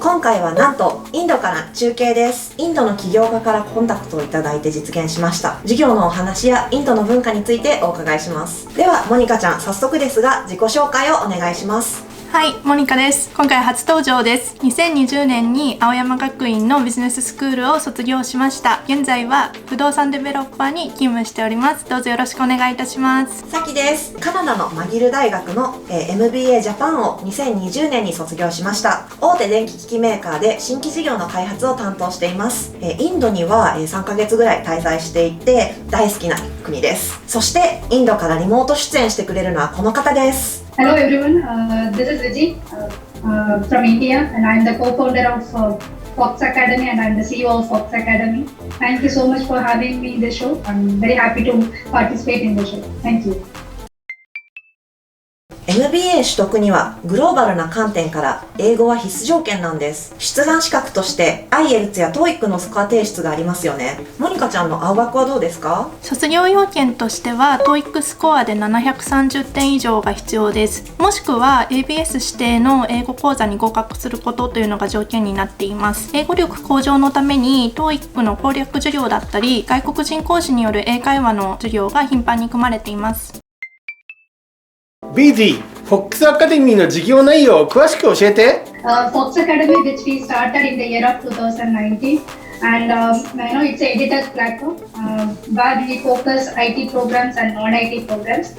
今回はなんとインドから中継です。インドの起業家からコンタクトをいただいて実現しました。授業のお話やインドの文化についてお伺いします。ではモニカちゃん、早速ですが自己紹介をお願いします。はい、モニカです。今回初登場です。2020年に青山学院のビジネススクールを卒業しました。現在は不動産デベロッパーに勤務しております。どうぞよろしくお願いいたします。さきです。カナダのマギル大学の、MBA ジャパンを2020年に卒業しました。大手電気機器メーカーで新規事業の開発を担当しています。インドには3ヶ月ぐらい滞在していて大好きな国です。そしてインドからリモート出演してくれるのはこの方です。Hello everyone, this is Vijay from India and I am the co-founder of Fox Academy and I am the CEO of Fox Academy. Thank you so much for having me in the show. I am very happy to participate in the show. Thank you. MBA 取得にはグローバルな観点から英語は必須条件なんです。出願資格として IELTS や TOEIC のスコア提出がありますよね。モニカちゃんの青学はどうですか？卒業要件としては TOEIC スコアで730点以上が必要です。もしくは ABS 指定の英語講座に合格することというのが条件になっています。英語力向上のために TOEIC の攻略授業だったり外国人講師による英会話の授業が頻繁に組まれています。BG、FOX アカデミーの授業内容を詳しく教えて。Fox Academy, which we started in the year of 2019, and it's an editor's platform where we focus IT programs and non-IT programs.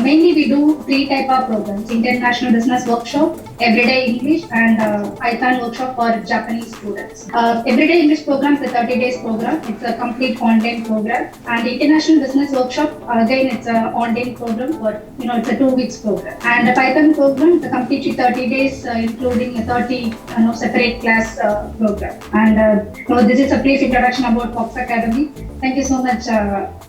Mainly we do three type of programs: International Business Workshop, Everyday English, and Python workshop for Japanese students. Everyday English program is a 30 days program. It's a complete online program, and International Business Workshop again it's a online program, but it's a 2 weeks program. And the Python program is a completely 30 days, including a 30 separate class program. And this is a brief introduction about Fox Academy. Thank you so much.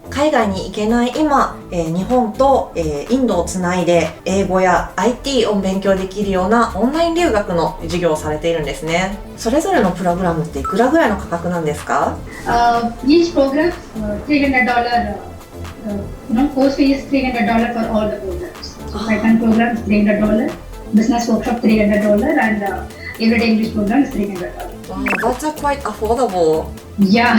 海外に行けない今、日本と、インドをつないで英語や IT を勉強できるようなオンライン留学の授業をされているんですね。それぞれのプログラムっていくらぐらいの価格なんですか？ Each program $300. Course fee is $300 for all the programs. So Python program $300, Business Workshop $300, and Everyday English program is $300. Wow, that's quite affordable. Yeah.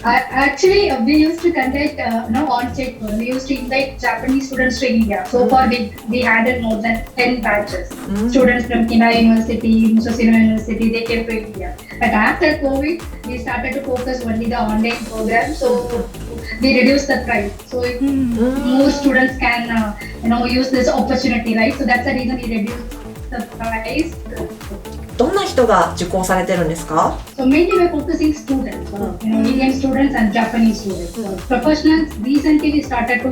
Actually, we used to conduct on-site. We used to invite Japanese students to India. So far, we handled more than 10 batches. Students from Kina University, Musosino University, they came to India. But after COVID, we started to focus only the online program. So we reduced the price. So if more students can, use this opportunity, right? So that's the reason we reduced the price. どんな人が受講されてるんですか？ So mainly we're focusing students, Indian students and Japanese students. Professionals, recently we started to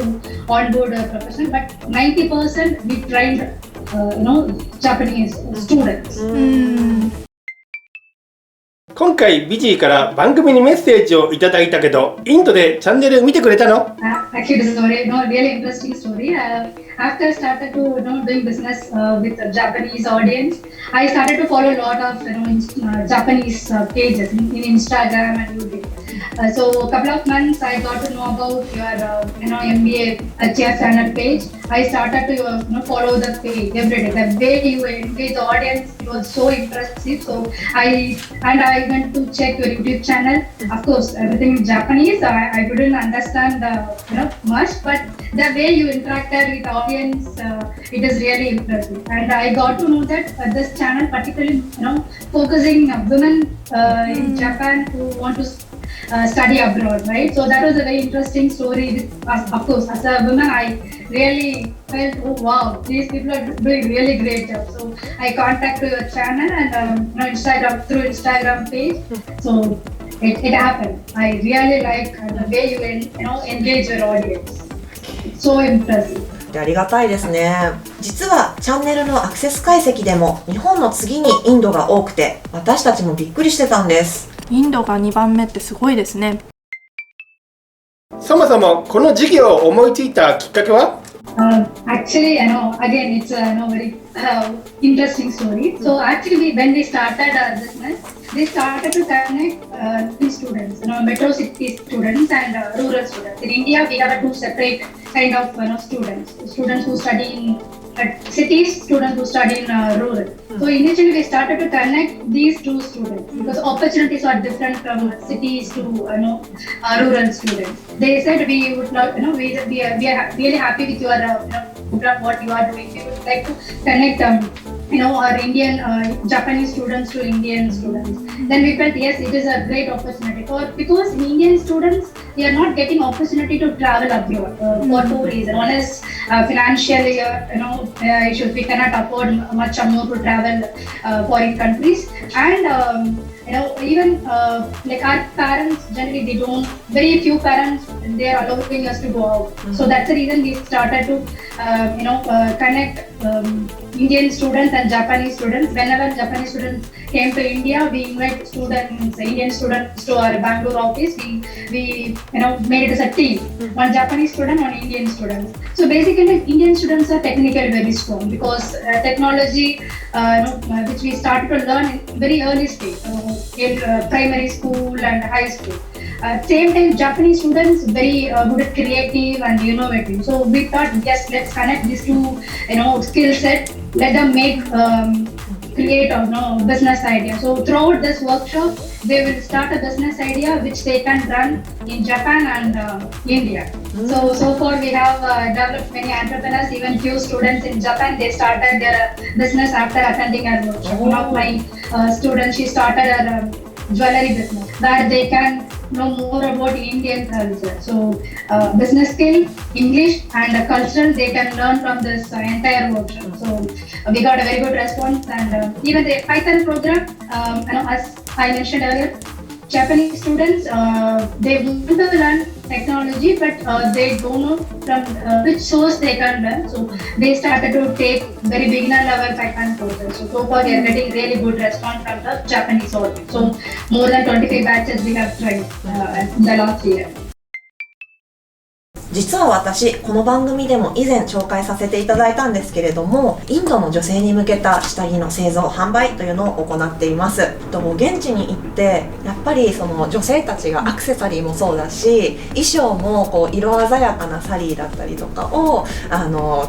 onboard professionals, but 90% we trained, Japanese students. 今回ビジーから番組にメッセージをいただいたけど、インドでチャンネル見てくれたの？ Actually, this is a really interesting story. After I started to doing business with a Japanese audience, I started to follow a lot of Japanese pages in Instagram and YouTube. So a couple of months I got to know about your MBA Achya channel page. I started to follow the page every day. The way you engage the audience, it was so impressive. So I went to check your YouTube channel. Of course, everything in Japanese. I couldn't understand much, but the way you interacted with the audience, it is really impressive. And I got to know that this channel, particularly focusing women in Japan who want to study abroad, right? So that was a very interesting story. Of course, as a woman, I really felt, oh wow, these people are doing really great job. So I contacted your channel and Instagram through Instagram page. So it happened. I really like the way you engage your audience. It's so impressive. ありがたいですね。実はチャンネルのアクセス解析でも日本の次にインドが多くて私たちもびっくりしてたんです。インドが2番目ってすごいですね。そもそもこの授業を思いついたきっかけは？ Actually, again, it's a very interesting story. So actually, when we started our business, we started to connect students, metro city students and rural students. In India, we have two separate kind of students who study in city students who study in rural. So initially we started to connect these two students because opportunities are different from cities to rural students. They said we would love, we are really happy with your program, what you are doing. We would like to connect our Indian Japanese students to Indian students. Then we felt yes, it is a great opportunity because Indian students, they are not getting opportunity to travel abroad for two reasons. One is financially, issues. We cannot afford much more to travel foreign countries, and even like our parents generally they don't. Very few parents they are allowing us to go out. So that's the reason we started to connect Indian students and Japanese students. Whenever Japanese students came to India, we invite Indian students to our Bangalore office. We made it as a team. One Japanese student, one Indian student. So basically, Indian students are technically very strong because technology, which we started to learn in very early stage, in primary school and high school. Same time, Japanese students very good at creative and innovative. So we thought, yes, let's connect these two, skill set. Let them create a business idea. So throughout this workshop, they will start a business idea which they can run in Japan and India. So far we have developed many entrepreneurs, even few students in Japan, they started their business after attending our workshop. One of my students, she started a jewelry business where they can know more about Indian culture. So business skill, English and cultural, they can learn from this entire workshop. So we got a very good response, and even the Python program, as I mentioned earlier, Japanese students, they want to learn technology, but they don't know from which source they can learn. So they started to take very beginner level Python courses. So far we are getting really good response from the Japanese audience. So more than 25 batches we have tried in the last year. 実は私この番組でも以前紹介させていただいたんですけれども、インドの女性に向けた下着の製造販売というのを行っています。現地に行ってやっぱりその女性たちがアクセサリーもそうだし、衣装もこう色鮮やかなサリーだったりとかを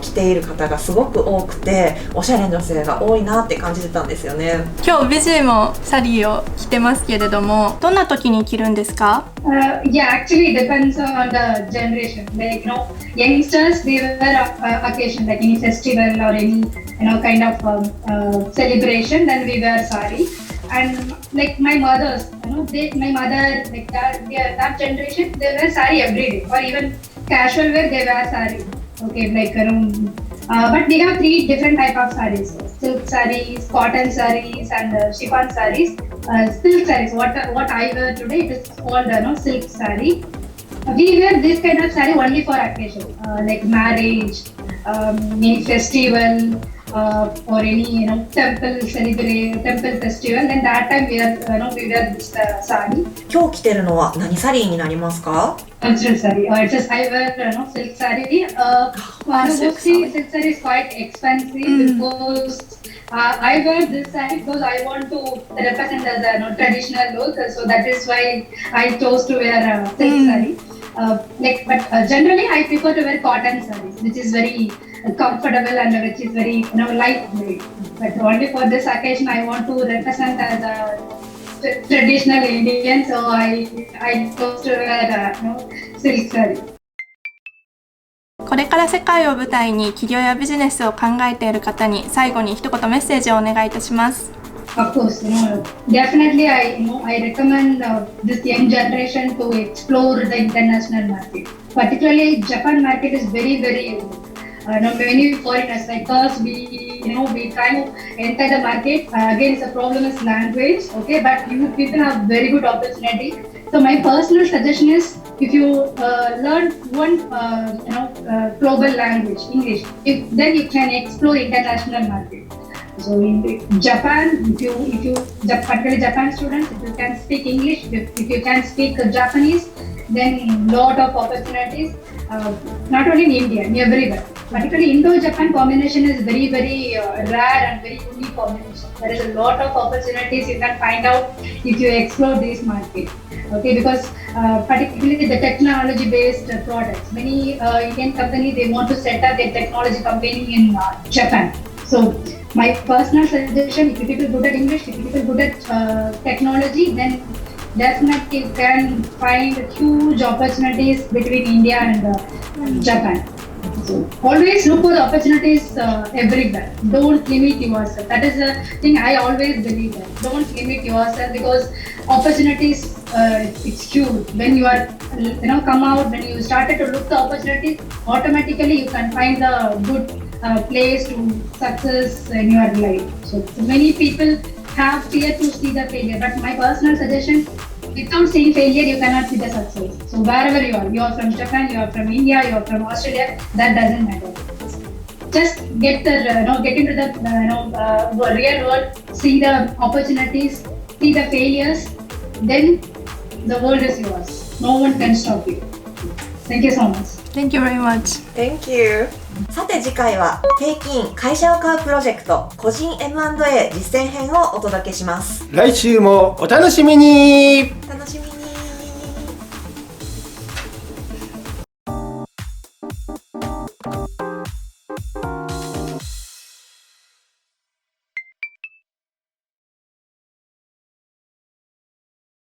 着ている方がすごく多くて、おしゃれな女性が多いなって感じてたんですよね。今日ビジもサリーを着てますけれども、どんな時に着るんですか？Yeah, actually it depends on the generation. Like youngsters they wear occasion like any festival or any kind of celebration. Then we wear sari. And like my mothers, my mother like that generation they wear sari every day, or even casual wear they wear sari. Okay, like but we have three different type of saris: silk saris, cotton saris, and chiffon saris. Silk saris, what I wear today, it is called silk sari. We wear this kind of sari only for occasion, like marriage, any festival, or any temple festival. Then that time we wear this sari. 今日着てるのは何サリーになりますか？Cultural sari. It's just I wear silk sari. Mostly silk sari is quite expensive because I wear this sari because I want to represent as a traditional look. So that is why I chose to wear silk sari. But generally I prefer to wear cotton sarees, which is very comfortable and which is very lightweight. But only for this occasion I want to represent as a traditional Indian, so I chose to wear silk saree. これから世界を舞台に起業やビジネスを考えている方に最後に一言メッセージをお願いいたします。Of course, definitely I recommend this young generation to explore the international market. Particularly, Japan market is very, very many foreigners like us, we try to enter the market. Again, the problem is language, okay, but you people have very good opportunity. So my personal suggestion is, if you learn one global language, English, then you can explore international market. So in Japan, if you particularly Japan students, if you can speak English, if you can speak Japanese, then lot of opportunities. not only in India, in everywhere. Particularly Indo-Japan combination is very, very rare and very unique combination. There is a lot of opportunities you can find out if you explore this market. Okay, because particularly the technology-based products. Many Indian companies, they want to set up their technology company in Japan. So my personal suggestion, if people good at English, if people good at technology, then definitely you can find huge opportunities between India and Japan. So always look for the opportunities everywhere. Don't limit yourself. That is the thing I always believe in. Don't limit yourself because opportunities it's huge. When you are come out, when you started to look the opportunities, automatically you can find the good place to success in your life. So many people have fear to see the failure, but my personal suggestion, without seeing failure, you cannot see the success. So wherever you are from Japan, you are from India, you are from Australia, that doesn't matter. Just get into the real world, see the opportunities, see the failures, then the world is yours. No one can stop you. Thank you so much. Thank you very much. Thank you. さて次回は平均会社を買うプロジェクト個人 M&A 実践編をお届けします。来週もお楽しみに。